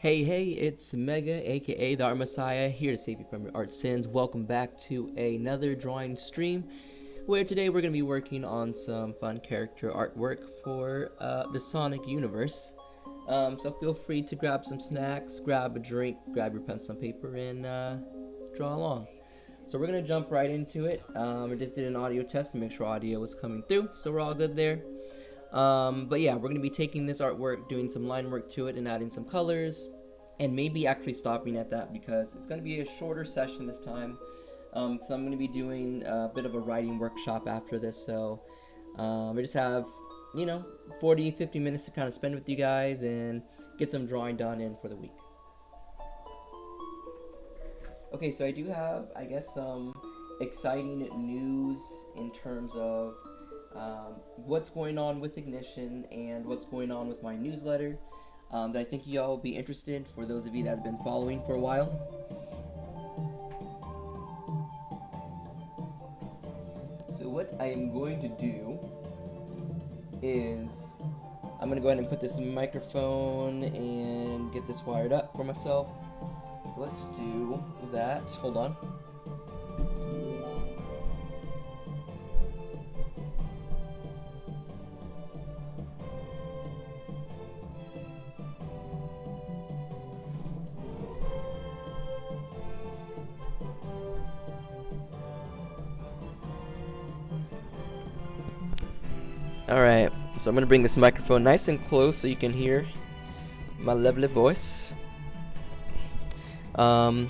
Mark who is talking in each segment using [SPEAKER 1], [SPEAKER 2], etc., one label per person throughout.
[SPEAKER 1] Hey, it's Mega, aka the Art Messiah, here to save you from your art sins. Welcome back to another drawing stream, where today we're going to be working on some fun character artwork for the Sonic universe. So feel free to grab some snacks, grab a drink, grab your pencil and paper, and draw along. So we're going to jump right into it. I just did an audio test to make sure audio was coming through, so we're all good there. But yeah, we're going to be taking this artwork, doing some line work to it, and adding some colors, and maybe actually stopping at that because it's going to be a shorter session this time. So I'm going to be doing a bit of a writing workshop after this, so I just have, 40-50 minutes to kind of spend with you guys and get some drawing done in for the week. Okay, so I do have, I guess, some exciting news in terms of what's going on with Ignition and what's going on with my newsletter that I think y'all will be interested for those of you that have been following for a while. So what I am going to do is I'm going to go ahead and put this microphone and get this wired up for myself. So let's do that. Hold on. Alright, so I'm going to bring this microphone nice and close so you can hear my lovely voice. But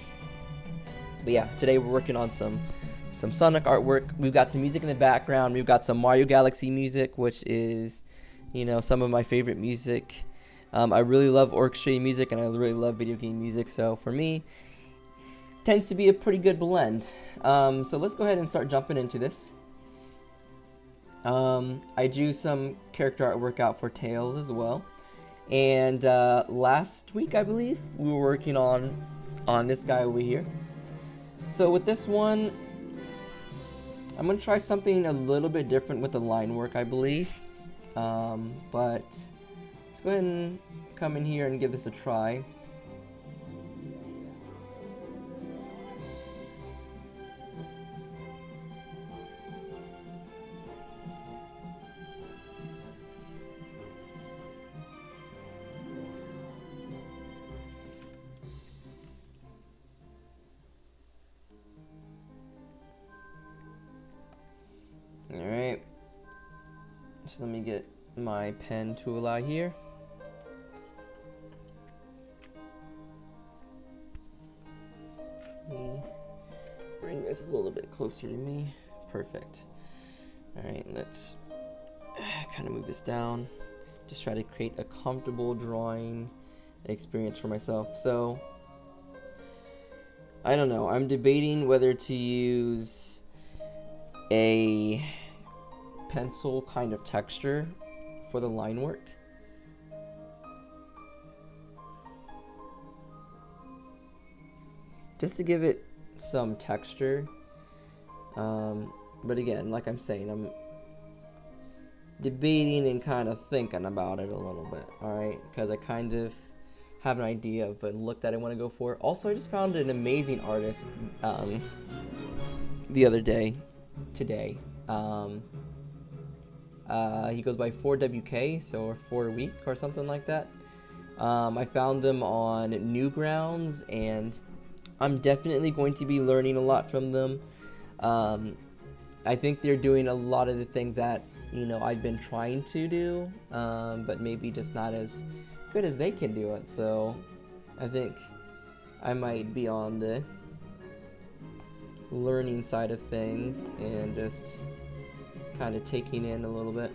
[SPEAKER 1] yeah, today we're working on some Sonic artwork. We've got some music in the background. We've got some Mario Galaxy music, which is, some of my favorite music. I really love orchestrating music, and I really love video game music, so for me, tends to be a pretty good blend. So let's go ahead and start jumping into this. I drew some character artwork out for Tails as well, and last week I believe we were working on this guy over here. So with this one, I'm gonna try something a little bit different with the line work, I believe, but let's go ahead and come in here and give this a try. Alright, so let me get my pen tool out here. Let me bring this a little bit closer to me. Perfect. Alright, let's kind of move this down. Just try to create a comfortable drawing experience for myself. So, I don't know. I'm debating whether to use a pencil kind of texture for the line work. Just to give it some texture. But again, like I'm saying, I'm debating and kind of thinking about it a little bit, alright? Because I kind of have an idea of a look that I want to go for. Also, I just found an amazing artist the other day. Today. He goes by 4WK, so 4 week or something like that. I found them on Newgrounds, and I'm definitely going to be learning a lot from them. I think they're doing a lot of the things that I've been trying to do, but maybe just not as good as they can do it. So I think I might be on the learning side of things and just kind of taking in a little bit.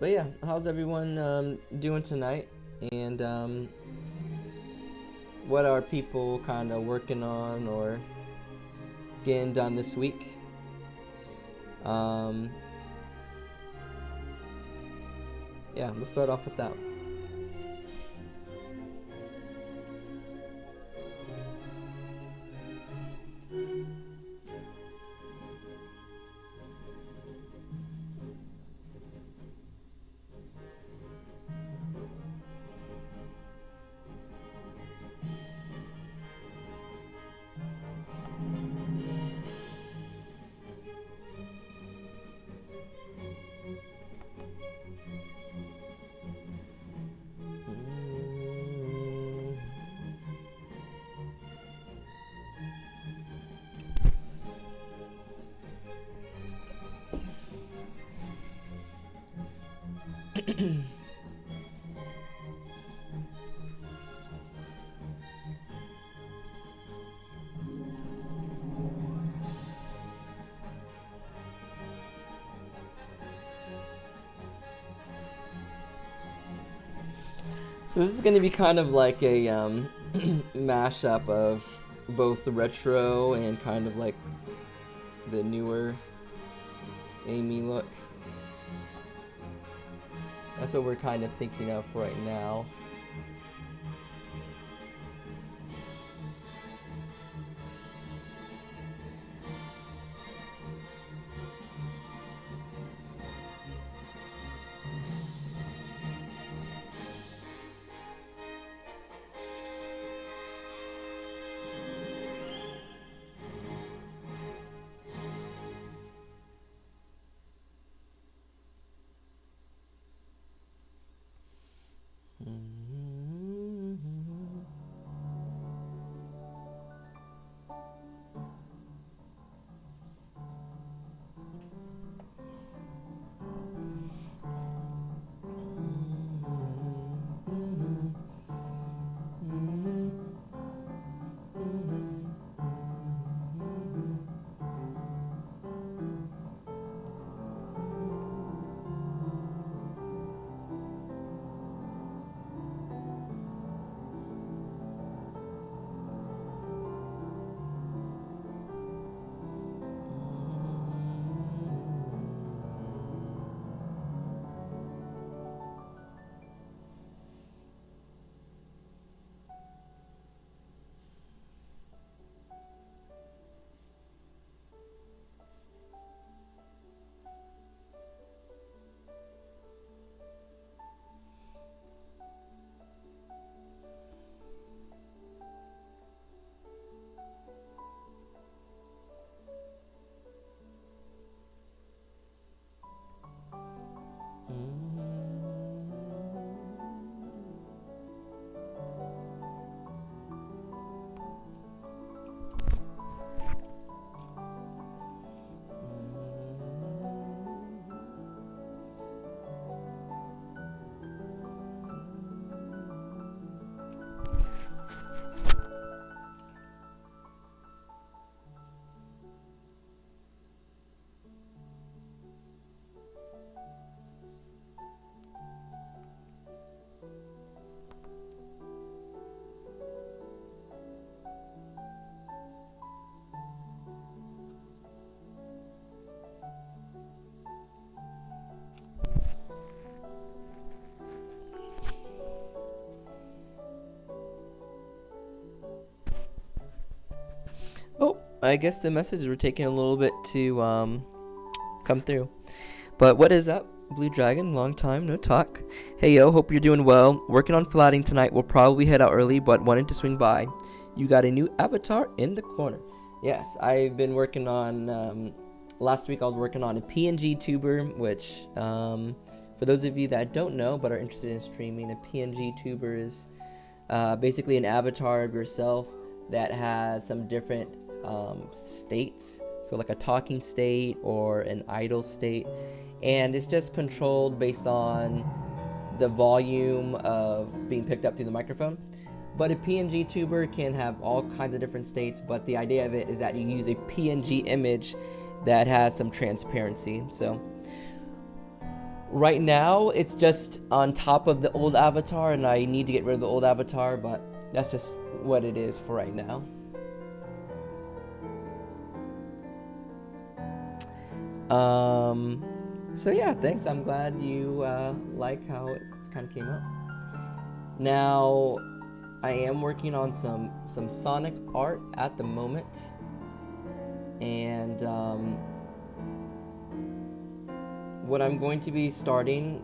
[SPEAKER 1] But yeah, how's everyone doing tonight? And what are people kind of working on or getting done this week? Um, yeah, let's start off with that. So this is going to be kind of like a mashup of both the retro and kind of like the newer Amy look. That's what we're kind of thinking of right now. Oh, I guess the messages were taking a little bit to come through. But what is up, Blue Dragon? Long time, no talk. Hey yo, hope you're doing well. Working on flatting tonight. We'll probably head out early, but wanted to swing by. You got a new avatar in the corner. Yes, I've been working on, last week I was working on a PNG tuber, which, for those of you that don't know but are interested in streaming, a PNG tuber is basically an avatar of yourself that has some different states, so like a talking state or an idle state, and it's just controlled based on the volume of being picked up through the microphone. But a PNG tuber can have all kinds of different states, but the idea of it is that you use a PNG image that has some transparency. So Right now, it's just on top of the old avatar, and I need to get rid of the old avatar, but that's just what it is for right now. So yeah, thanks. I'm glad you like how it kind of came up. Now, I am working on some Sonic art at the moment, and what I'm going to be starting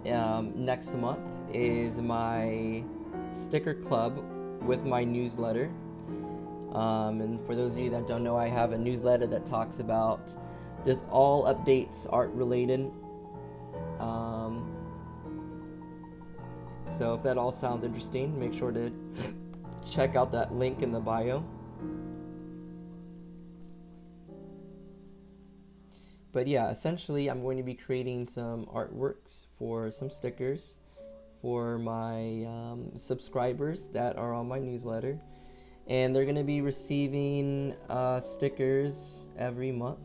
[SPEAKER 1] next month is my sticker club with my newsletter. And for those of you that don't know, I have a newsletter that talks about just all updates art related. So if that all sounds interesting, make sure to check out that link in the bio. But yeah, essentially I'm going to be creating some artworks for some stickers for my subscribers that are on my newsletter. And they're going to be receiving stickers every month.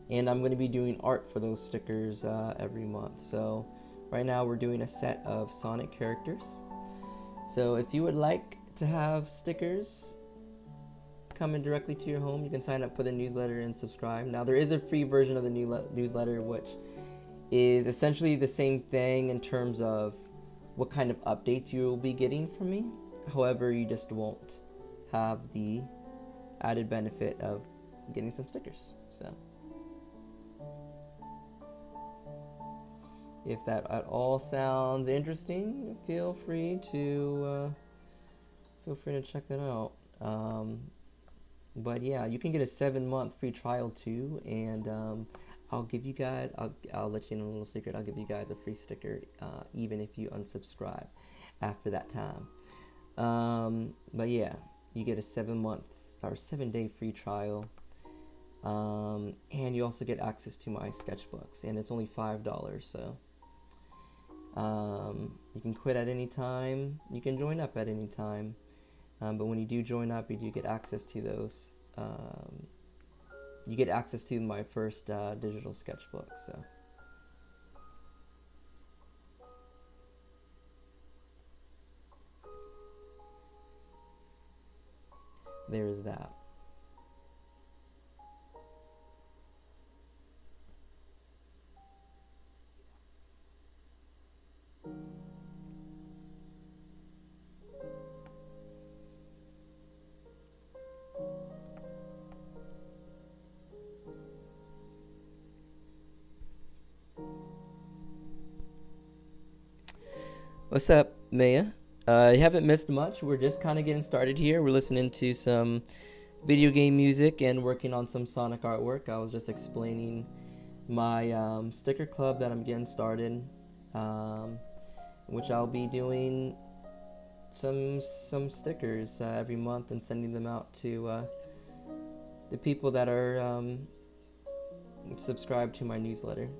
[SPEAKER 1] And I'm going to be doing art for those stickers every month. So right now we're doing a set of Sonic characters. So if you would like to have stickers coming directly to your home, you can sign up for the newsletter and subscribe. Now there is a free version of the newsletter, which is essentially the same thing in terms of what kind of updates you will be getting from me. However, you just won't have the added benefit of getting some stickers. So if that at all sounds interesting, feel free to check that out. But yeah, you can get a 7-month free trial too, and I'll give you guys, I'll let you know a little secret. I'll give you guys a free sticker even if you unsubscribe after that time. But yeah, you get a 7-month or 7-day free trial, and you also get access to my sketchbooks, and it's only $5. So you can quit at any time. You can join up at any time. But when you do join up, you do get access to those. You get access to my first digital sketchbook. So there's that. What's up, Maya? You haven't missed much. We're just kind of getting started here. We're listening to some video game music and working on some Sonic artwork. I was just explaining my sticker club that I'm getting started, which I'll be doing some stickers every month and sending them out to the people that are subscribed to my newsletter.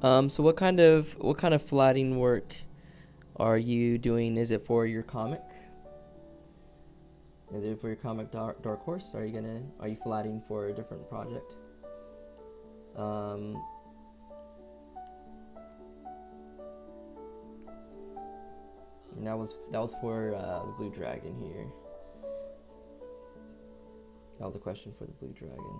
[SPEAKER 1] So what kind of flatting work are you doing? Is it for your comic? Is it for your comic Dark Horse? Are you flatting for a different project? And that was for the Blue Dragon here. That was a question for the Blue Dragon.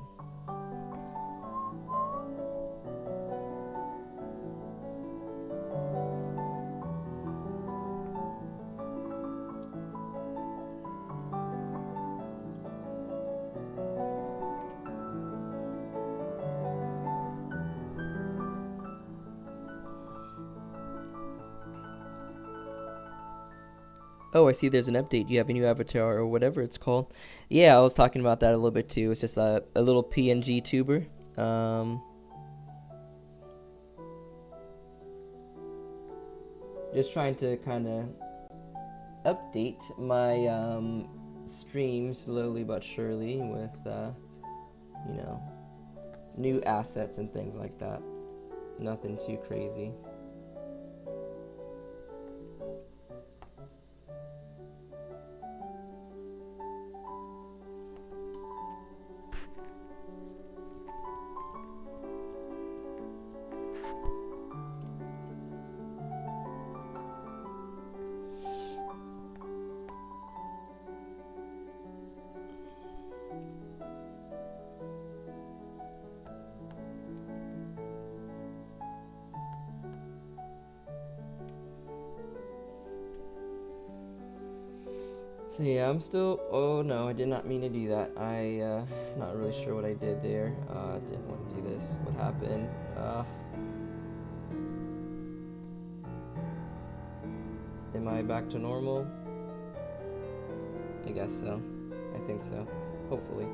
[SPEAKER 1] Oh, I see there's an update. You have a new avatar or whatever it's called. Yeah, I was talking about that a little bit too. It's just a little PNG tuber. Just trying to kind of update my stream slowly but surely with, you know, new assets and things like that. Nothing too crazy. So yeah, I'm still, oh no, I did not mean to do that. Not really sure what I did there. Didn't want to do this. What happened? Am I back to normal? I guess so. I think so. Hopefully.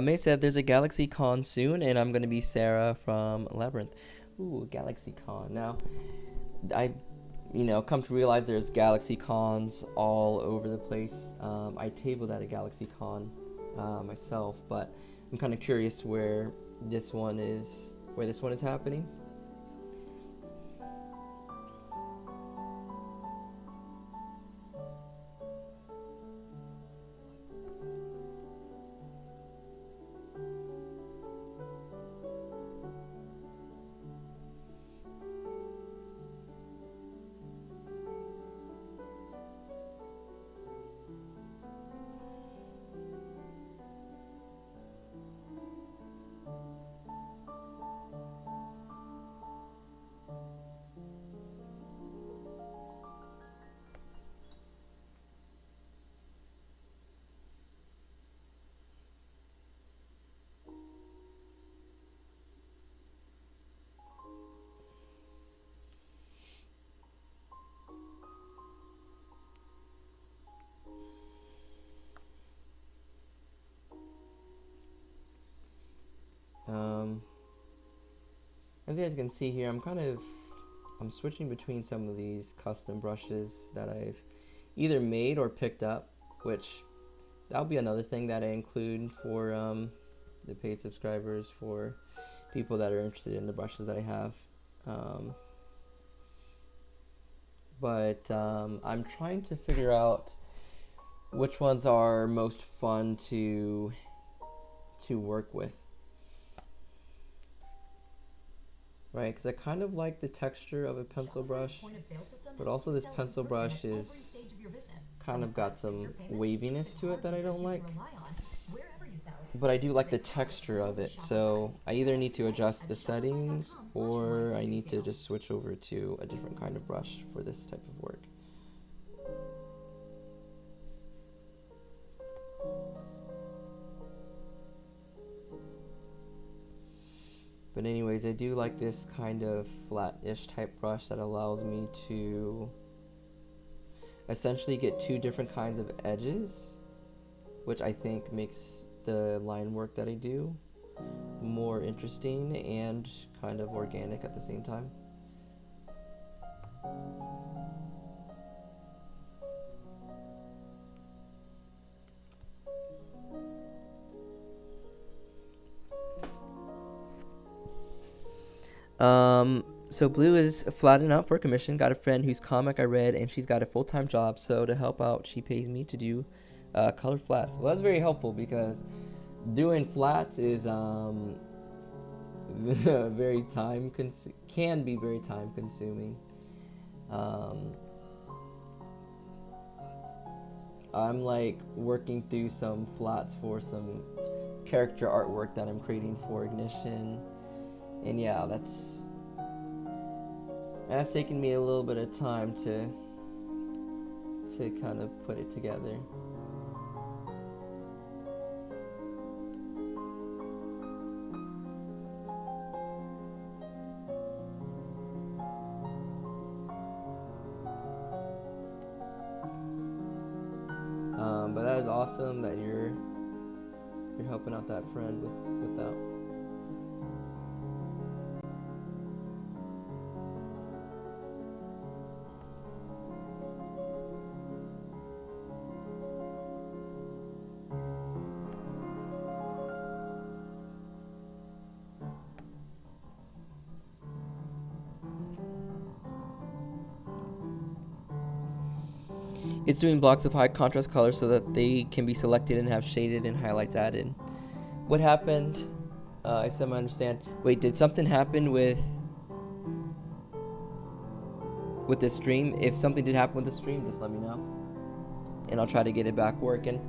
[SPEAKER 1] May said there's a Galaxy Con soon, and I'm gonna be Sarah from Labyrinth. Ooh, Galaxy Con. Now, I, come to realize there's Galaxy Cons all over the place. I tabled at a Galaxy Con myself, but I'm kind of curious where this one is happening. As you guys can see here, I'm switching between some of these custom brushes that I've either made or picked up, which that'll be another thing that I include for the paid subscribers, for people that are interested in the brushes that I have. But I'm trying to figure out which ones are most fun to work with. right? Because I kind of like the texture of a pencil brush, but also this pencil brush is kind of got some waviness to it that I don't like. But I do like the texture of it, so I either need to adjust the settings or I need to just switch over to a different kind of brush for this type of work. But anyways, I do like this kind of flat-ish type brush that allows me to essentially get two different kinds of edges, which I think makes the line work that I do more interesting and kind of organic at the same time. So Blue is flattened out for a commission. Got a friend whose comic I read, and she's got a full-time job. So to help out, she pays me to do color flats. Well, that's very helpful because doing flats is very can be very time consuming. I'm like working through some flats for some character artwork that I'm creating for Ignition. And yeah, that's taken me a little bit of time to kind of put it together. But that is awesome that you're helping out that friend with that. It's doing blocks of high contrast colors so that they can be selected and have shaded and highlights added. What happened? I semi-understand. Wait, did something happen with this stream? If something did happen with the stream, just let me know, and I'll try to get it back working.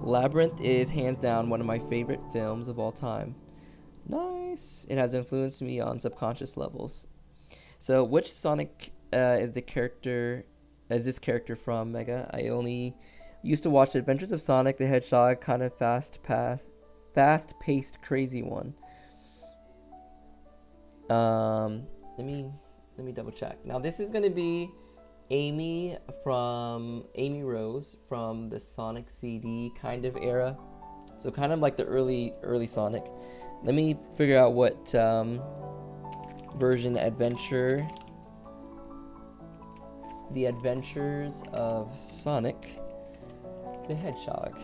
[SPEAKER 1] Labyrinth is hands down one of my favorite films of all time. Nice. It has influenced me on subconscious levels. So, which Sonic is this character from, Mega? I only used to watch Adventures of Sonic the Hedgehog, kind of fast-paced, crazy one. Let me double check. Now, this is gonna be Amy Rose from the Sonic CD kind of era, so kind of like the early Sonic. Let me figure out what version. The Adventures of Sonic the Hedgehog.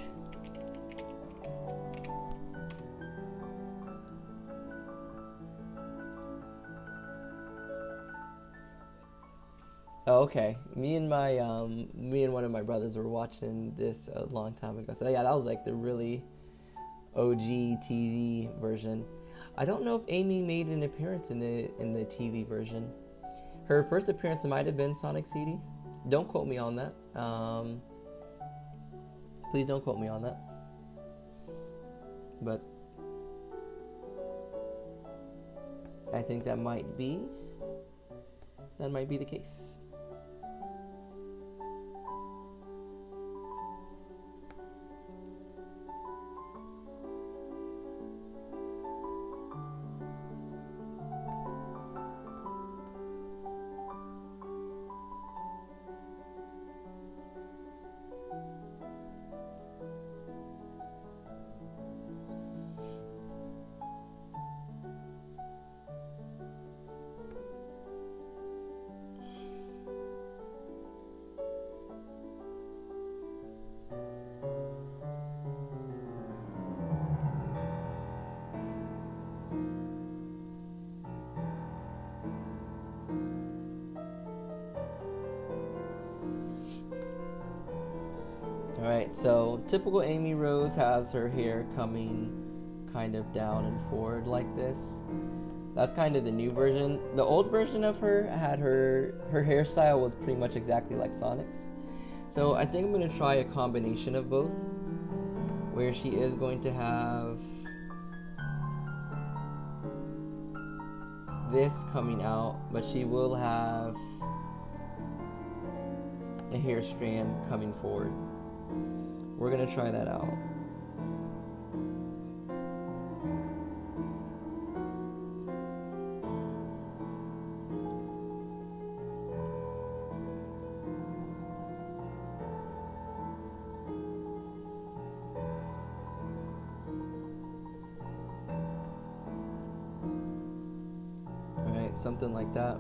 [SPEAKER 1] Oh, okay. Me and one of my brothers were watching this a long time ago. So yeah, that was like the really OG TV version. I don't know if Amy made an appearance in the TV version. Her first appearance might have been Sonic CD. Don't quote me on that. Please don't quote me on that. But I think that might be the case. Alright, so typical Amy Rose has her hair coming kind of down and forward like this. That's kind of the new version. The old version of her had her hairstyle was pretty much exactly like Sonic's. So I think I'm going to try a combination of both, where she is going to have this coming out, but she will have a hair strand coming forward. We're going to try that out. Alright, something like that.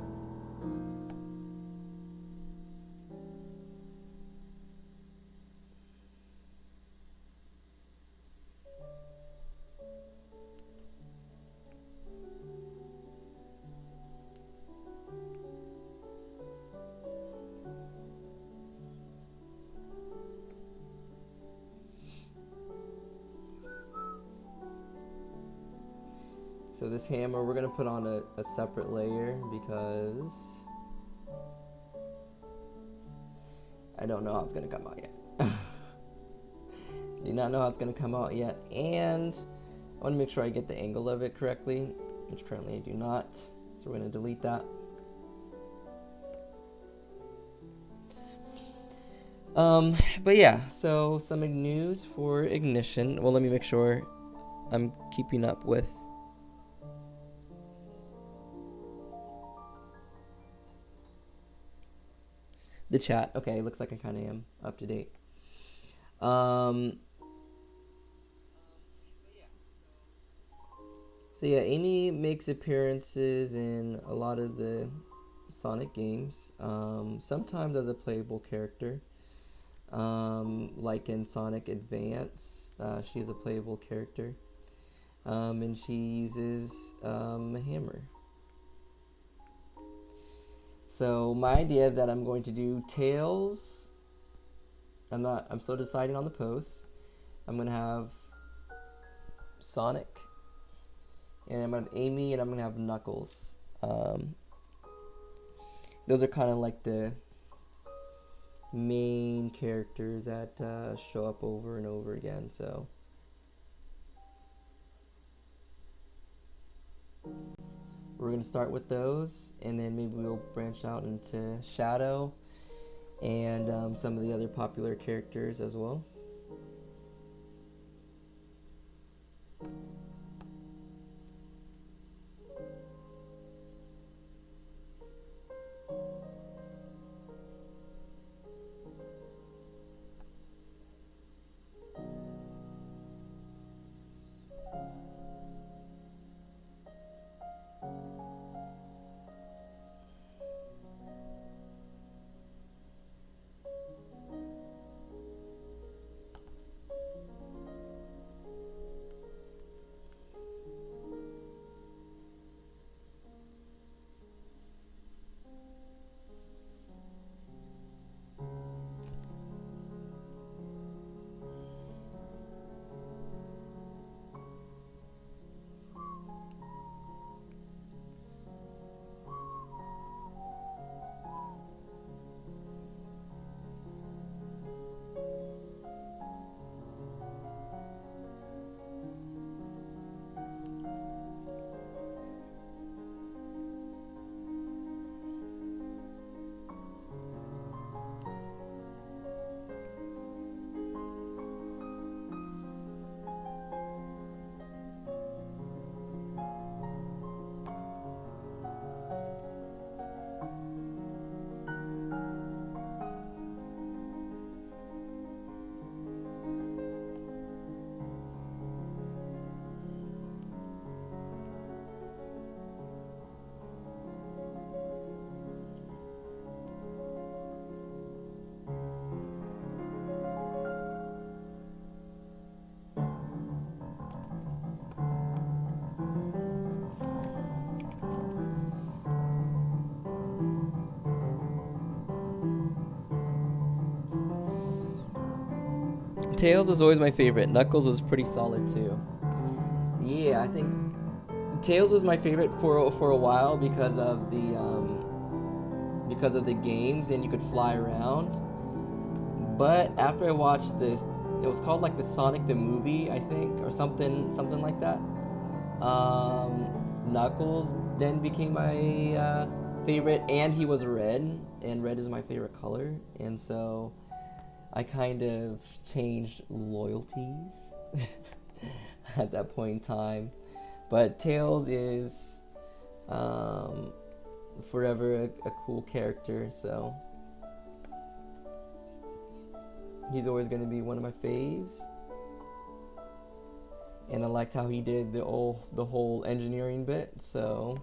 [SPEAKER 1] So this hammer, we're going to put on a separate layer because I don't know how it's going to come out yet. Do not know how it's going to come out yet. And I want to make sure I get the angle of it correctly, which currently I do not. So we're going to delete that. But yeah, so some news for Ignition. Well, let me make sure I'm keeping up with the chat. Okay, looks like I kind of am up to date. So yeah, Amy makes appearances in a lot of the Sonic games, sometimes as a playable character, like in Sonic Advance. She is a playable character, and she uses a hammer. So my idea is that I'm going to do Tails. I'm still deciding on the pose. I'm gonna have Sonic, and I'm gonna have Amy, and I'm gonna have Knuckles. Those are kind of like the main characters that show up over and over again. So we're gonna start with those, and then maybe we'll branch out into Shadow and some of the other popular characters as well. Tails was always my favorite. Knuckles was pretty solid too. Yeah, I think Tails was my favorite for a while because of the games and you could fly around. But after I watched this, it was called like the Sonic the Movie, I think, or something like that. Knuckles then became my favorite, and he was red, and red is my favorite color, and so I kind of changed loyalties at that point in time. But Tails is forever a cool character, so he's always going to be one of my faves. And I liked how he did the whole engineering bit, so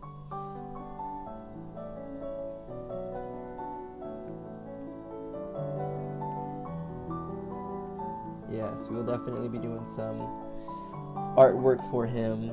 [SPEAKER 1] yes, we'll definitely be doing some artwork for him.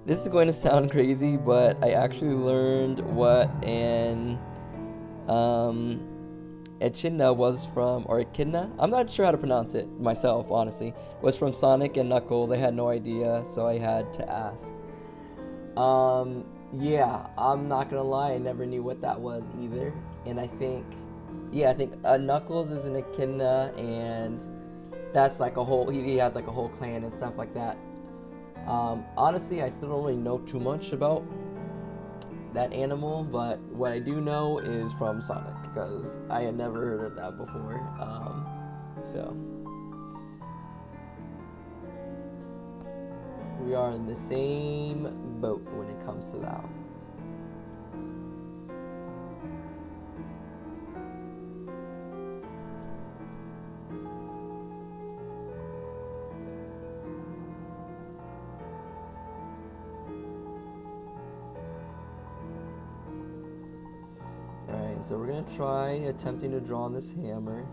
[SPEAKER 1] This is going to sound crazy, but I actually learned what an echidna was from, or echidna? I'm not sure how to pronounce it myself, honestly. Was from Sonic and Knuckles. I had no idea, so I had to ask. Yeah, I'm not gonna lie, I never knew what that was either. And I think Knuckles is an echidna, and that's like a whole, he has like a whole clan and stuff like that. Honestly, I still don't really know too much about that animal, but what I do know is from Sonic, because I had never heard of that before. So we are in the same boat when it comes to that. Alright, so we're gonna try attempting to draw on this hammer.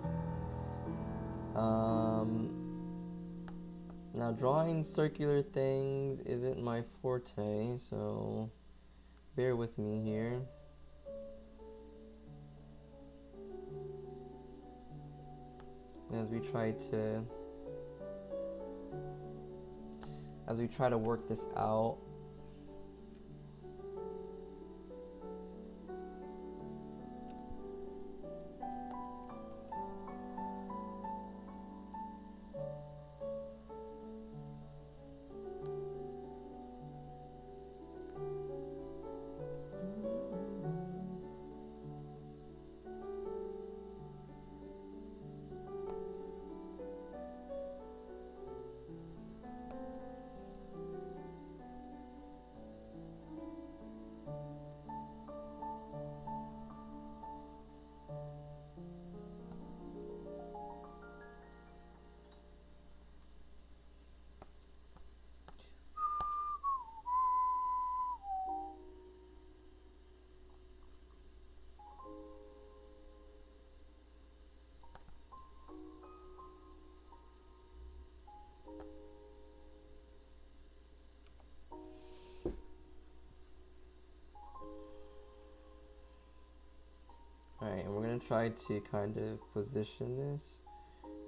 [SPEAKER 1] Now drawing circular things isn't my forte, so bear with me here. As we try to work this out. Alright, and we're going to try to kind of position this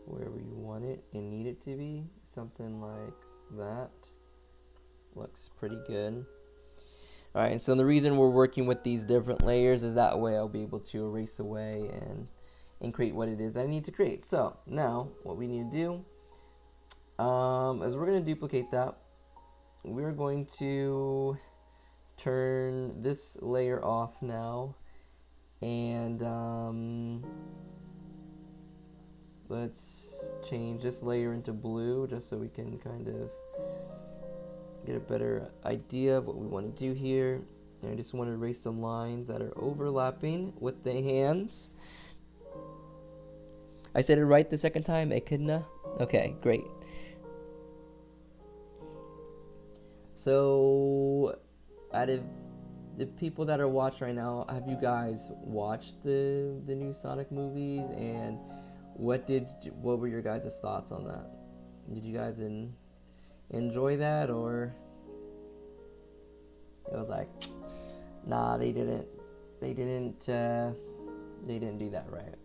[SPEAKER 1] wherever you want it and need it to be. Something like that. Looks pretty good. Alright, and so the reason we're working with these different layers is that way I'll be able to erase away and create what it is that I need to create. So now what we need to do is we're going to duplicate that. We're going to turn this layer off now, and let's change this layer into blue just so we can kind of get a better idea of what we want to do here. And I just want to erase the lines that are overlapping with the hands. I said it right the second time, Echidna? Okay, great. So, out of the people that are watching right now, have you guys watched the new Sonic movies? And what were your guys' thoughts on that? Did you guys enjoy that, or it was like, nah, they didn't do that right?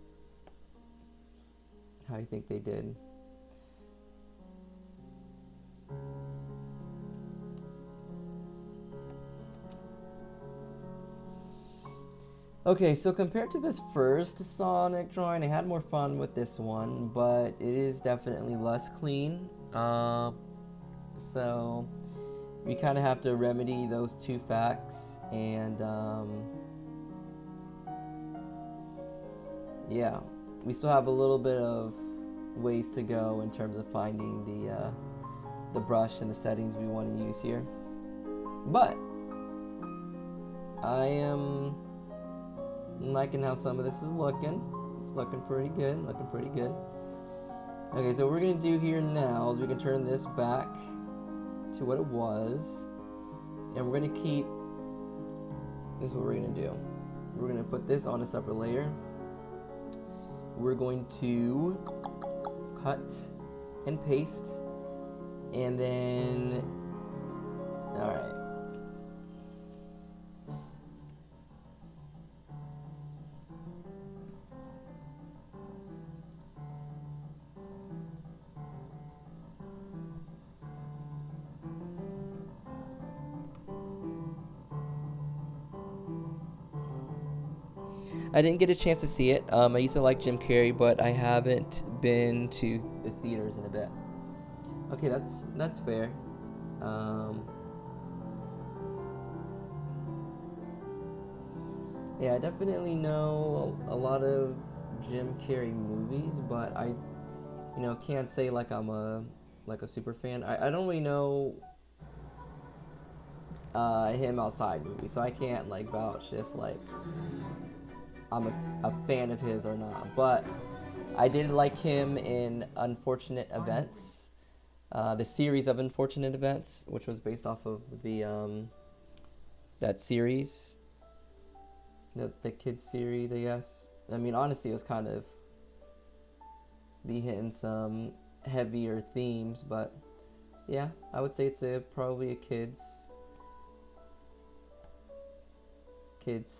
[SPEAKER 1] How do you think they did? Okay, so compared to this first Sonic drawing, I had more fun with this one, but it is definitely less clean. So we kind of have to remedy those two facts, and yeah, we still have a little bit of ways to go in terms of finding the brush and the settings we want to use here. But I am liking how some of this is looking. It's looking pretty good, Okay, so what we're gonna do here now is we can turn this back to what it was, and we're gonna keep, this is what we're gonna do. We're gonna put this on a separate layer. We're going to cut and paste, and then, alright. I didn't get a chance to see it. I used to like Jim Carrey, but I haven't been to the theaters in a bit. Okay, that's fair. Yeah, I definitely know a lot of Jim Carrey movies, but I, can't say like I'm a super fan. I don't really know him outside movies, so I can't like vouch if like I'm a fan of his or not. But I did like him in Unfortunate Events, the series of Unfortunate Events, which was based off of the that series, the kids series, I guess. I mean, honestly, it was kind of be hitting some heavier themes, but yeah, I would say it's probably a kids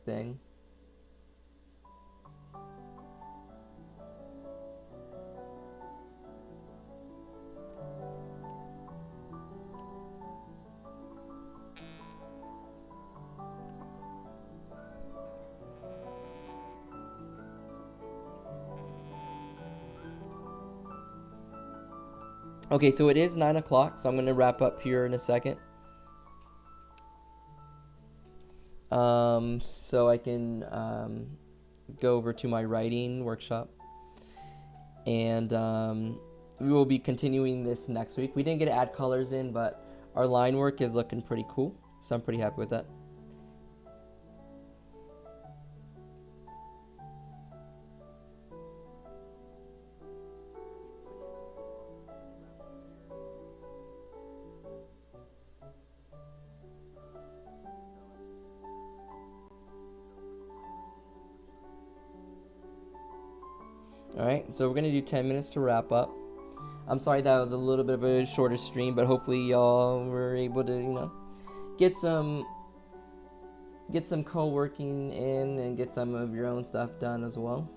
[SPEAKER 1] thing. Okay, so it is 9 o'clock, so I'm going to wrap up here in a second. So I can go over to my writing workshop. And we will be continuing this next week. We didn't get to add colors in, but our line work is looking pretty cool. So I'm pretty happy with that. Alright, so we're going to do 10 minutes to wrap up. I'm sorry that was a little bit of a shorter stream, but hopefully y'all were able to, get some co-working in and get some of your own stuff done as well.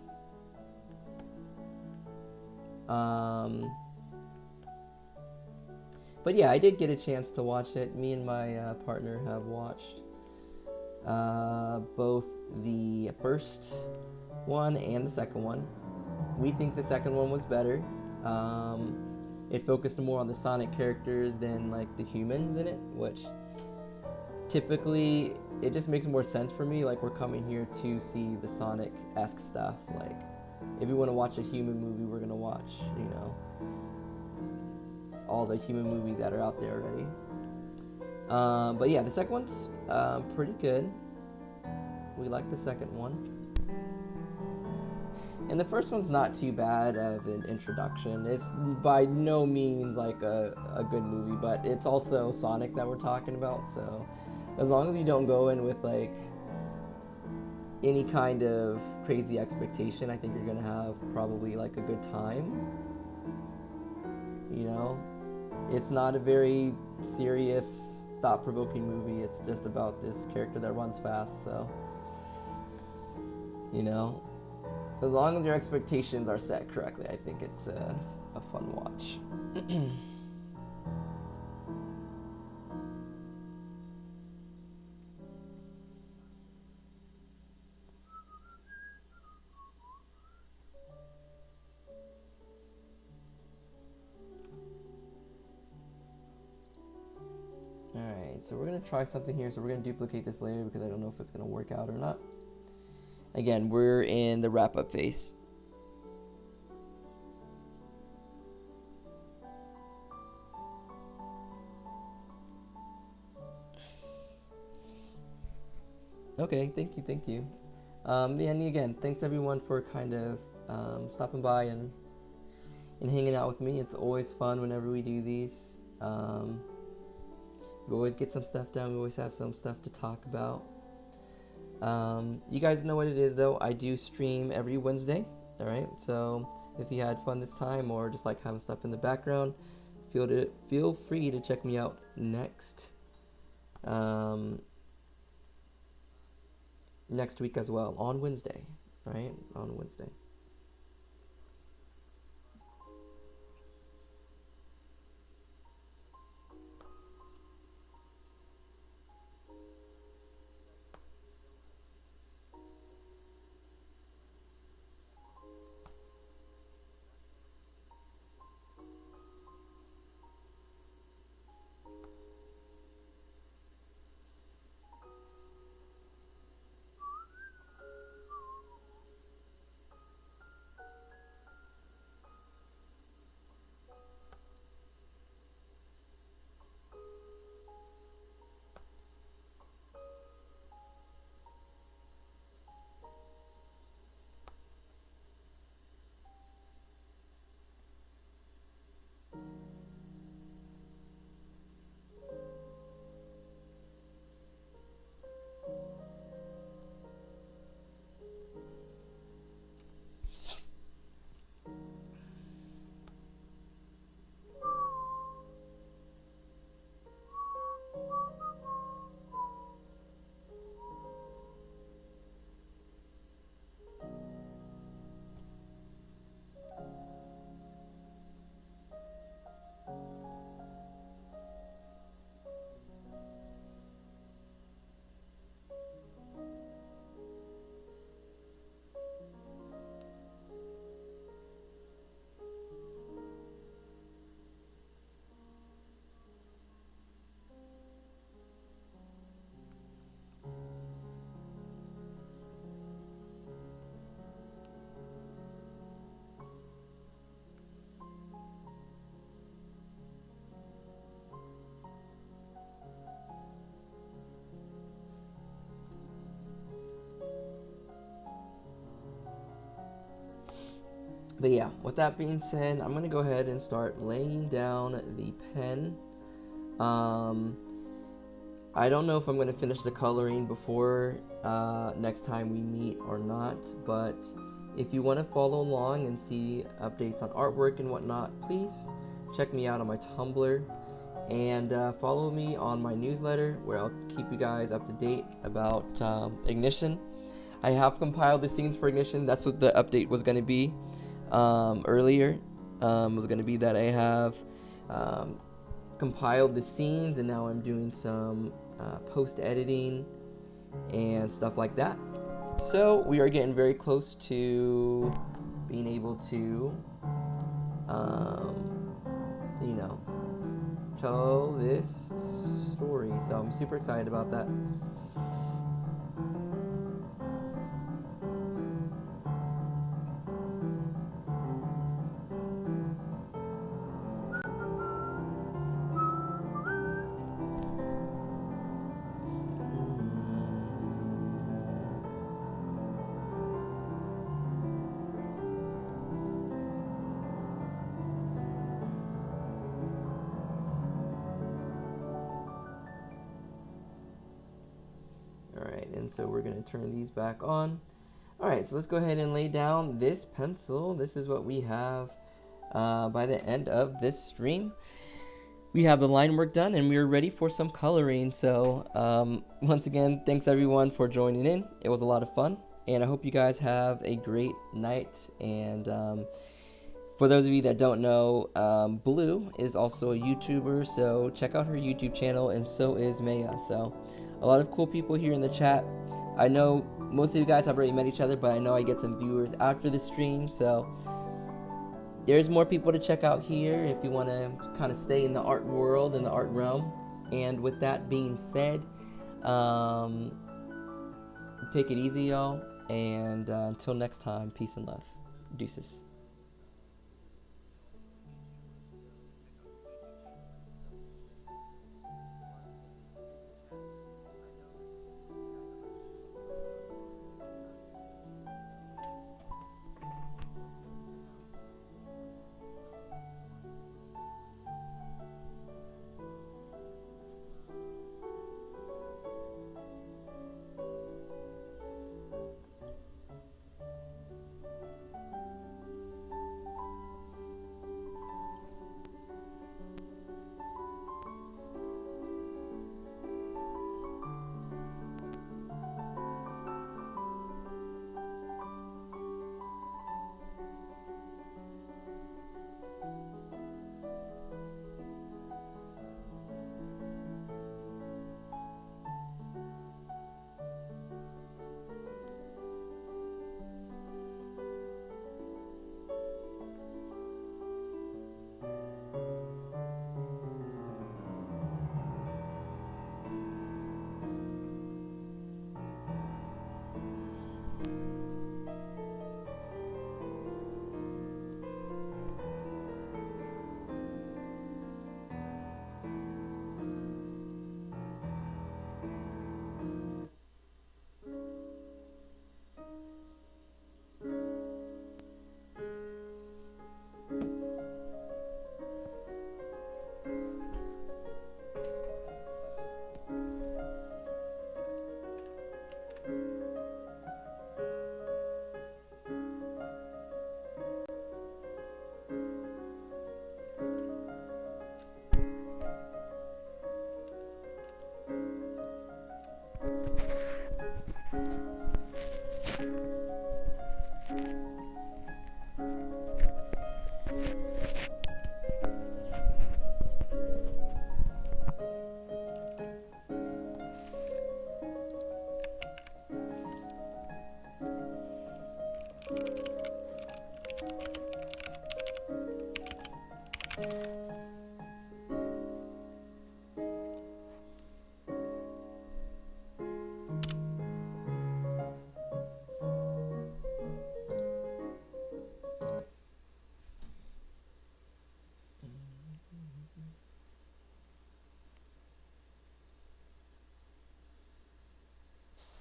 [SPEAKER 1] But yeah, I did get a chance to watch it. Me and my partner have watched both the first one and the second one. We think the second one was better. It focused more on the Sonic characters than like the humans in it, which typically it just makes more sense for me. Like, we're coming here to see the Sonic-esque stuff. Like, if we want to watch a human movie, we're gonna watch, you know, all the human movies that are out there already. But yeah, the second one's pretty good. We like the second one. And the first one's not too bad of an introduction. It's by no means like a good movie, but it's also Sonic that we're talking about, so as long as you don't go in with like any kind of crazy expectation, I think you're gonna have probably like a good time. You know, it's not a very serious, thought-provoking movie. It's just about this character that runs fast, so, you know, as long as your expectations are set correctly, I think it's a fun watch. Alright, so we're going to try something here. So we're going to duplicate this layer because I don't know if it's going to work out or not. Again, we're in the wrap-up phase. Okay, thank you. And again, thanks everyone for kind of stopping by and hanging out with me. It's always fun whenever we do these. We always get some stuff done. We always have some stuff to talk about. You guys know what it is, though. I do stream every Wednesday. All right. So if you had fun this time, or just like having stuff in the background, feel free to check me out next week as well, on Wednesday. Right, on Wednesday. But yeah, with that being said, I'm gonna go ahead and start laying down the pen. I don't know if I'm gonna finish the coloring before next time we meet or not, but if you want to follow along and see updates on artwork and whatnot, please check me out on my Tumblr and follow me on my newsletter, where I'll keep you guys up to date about Ignition. I have compiled the scenes for Ignition. That's what the update was going to be earlier. was going to be that I have compiled the scenes, and now I'm doing some post editing and stuff like that. So we are getting very close to being able to you know, tell this story. So I'm super excited about that. Alright, and so we're going to turn these back on. Alright, so let's go ahead and lay down this pencil. This is what we have by the end of this stream. We have the line work done, and we're ready for some coloring. So once again, thanks everyone for joining in. It was a lot of fun, and I hope you guys have a great night. And for those of you that don't know, Blue is also a YouTuber, so check out her YouTube channel, and so is Maya. So a lot of cool people here in the chat. I know most of you guys have already met each other, but I know I get some viewers after the stream, so there's more people to check out here if you want to kind of stay in the art world and the art realm. And with that being said, take it easy, y'all, and until next time, peace and love. Deuces.